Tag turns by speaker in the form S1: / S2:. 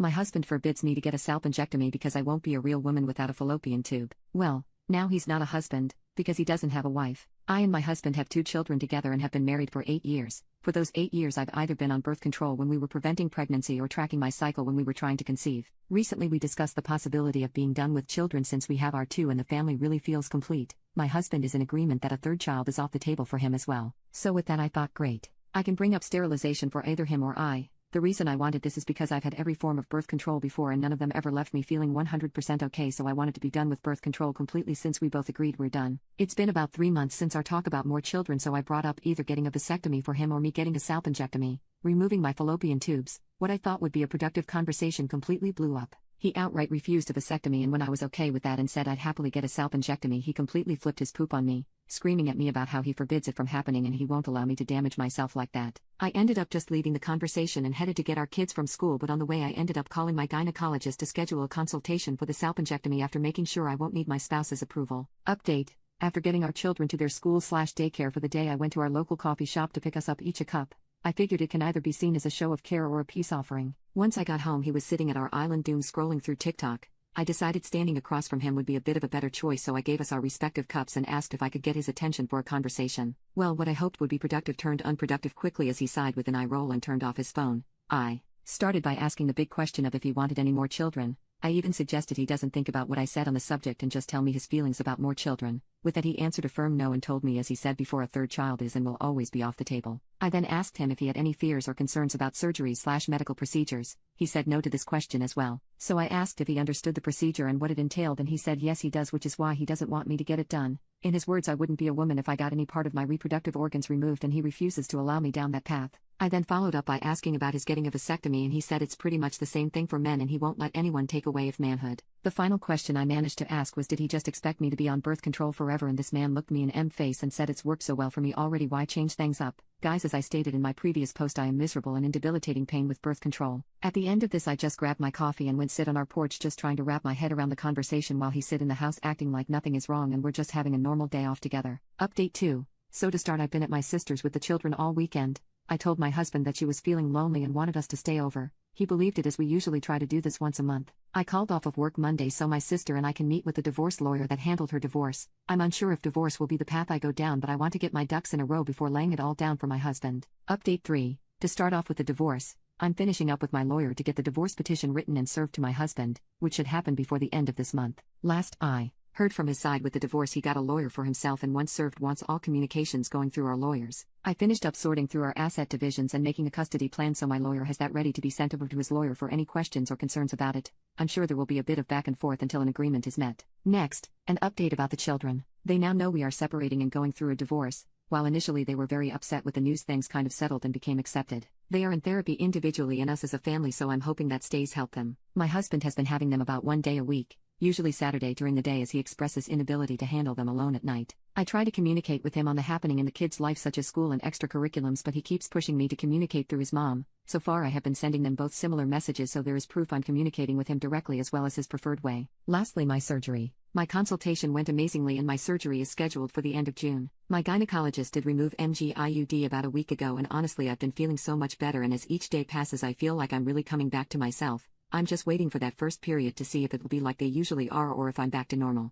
S1: My husband forbids me to get a salpingectomy because I won't be a real woman without a fallopian tube. Well, now he's not a husband, because he doesn't have a wife. I and my husband have 2 children together and have been married for 8 years. For those 8 years I've either been on birth control when we were preventing pregnancy or tracking my cycle when we were trying to conceive. Recently we discussed the possibility of being done with children since we have our 2 and the family really feels complete. My husband is in agreement that a 3rd child is off the table for him as well. So with that I thought great. I can bring up sterilization for either him or I. The reason I wanted this is because I've had every form of birth control before and none of them ever left me feeling 100% okay, so I wanted to be done with birth control completely since we both agreed we're done. It's been about 3 months since our talk about more children, so I brought up either getting a vasectomy for him or me getting a salpingectomy, removing my fallopian tubes. What I thought would be a productive conversation completely blew up. He outright refused a vasectomy, and when I was okay with that and said I'd happily get a salpingectomy, he completely flipped his poop on me, screaming at me about how he forbids it from happening and he won't allow me to damage myself like that. I ended up just leaving the conversation and headed to get our kids from school, but on the way I ended up calling my gynecologist to schedule a consultation for the salpingectomy after making sure I won't need my spouse's approval. Update: after getting our children to their school/daycare for the day, I went to our local coffee shop to pick us up each a cup. I figured it can either be seen as a show of care or a peace offering. Once I got home, he was sitting at our island doom scrolling through TikTok. I decided standing across from him would be a bit of a better choice, so I gave us our respective cups and asked if I could get his attention for a conversation. Well, what I hoped would be productive turned unproductive quickly as he sighed with an eye roll and turned off his phone. I started by asking the big question of if he wanted any more children. I even suggested he doesn't think about what I said on the subject and just tell me his feelings about more children. With that he answered a firm no and told me, as he said before, a 3rd child is and will always be off the table. I then asked him if he had any fears or concerns about surgery/medical procedures. He said no to this question as well. So I asked if he understood the procedure and what it entailed, and he said yes he does, which is why he doesn't want me to get it done. In his words, I wouldn't be a woman if I got any part of my reproductive organs removed, and he refuses to allow me down that path. I then followed up by asking about his getting a vasectomy, and he said it's pretty much the same thing for men and he won't let anyone take away his manhood. The final question I managed to ask was, did he just expect me to be on birth control forever? And this man looked me in face and said, it's worked so well for me already, why change things up? Guys, as I stated in my previous post, I am miserable and in debilitating pain with birth control. At the end of this I just grabbed my coffee and went sit on our porch, just trying to wrap my head around the conversation while he sit in the house acting like nothing is wrong and we're just having a normal day off together. Update 2. So to start, I've been at my sister's with the children all weekend. I told my husband that she was feeling lonely and wanted us to stay over. He believed it, as we usually try to do this once a month. I called off of work Monday so my sister and I can meet with the divorce lawyer that handled her divorce. I'm unsure if divorce will be the path I go down, but I want to get my ducks in a row before laying it all down for my husband. Update 3. To start off with the divorce, I'm finishing up with my lawyer to get the divorce petition written and served to my husband, which should happen before the end of this month. Last I heard from his side with the divorce, he got a lawyer for himself and once served wants all communications going through our lawyers. I finished up sorting through our asset divisions and making a custody plan, so my lawyer has that ready to be sent over to his lawyer for any questions or concerns about it. I'm sure there will be a bit of back and forth until an agreement is met. Next, an update about the children. They now know we are separating and going through a divorce. While initially they were very upset with the news, things kind of settled and became accepted. They are in therapy individually and us as a family, so I'm hoping that stays help them. My husband has been having them about 1 day a week, usually Saturday during the day, as he expresses inability to handle them alone at night. I try to communicate with him on the happening in the kids' life such as school and extracurriculums, but he keeps pushing me to communicate through his mom. So far I have been sending them both similar messages, so there is proof I'm communicating with him directly as well as his preferred way. Lastly, my surgery. My consultation went amazingly and my surgery is scheduled for the end of June. My gynecologist did remove MG-IUD about a week ago, and honestly I've been feeling so much better, and as each day passes I feel like I'm really coming back to myself. I'm just waiting for that first period to see if it will be like they usually are or if I'm back to normal.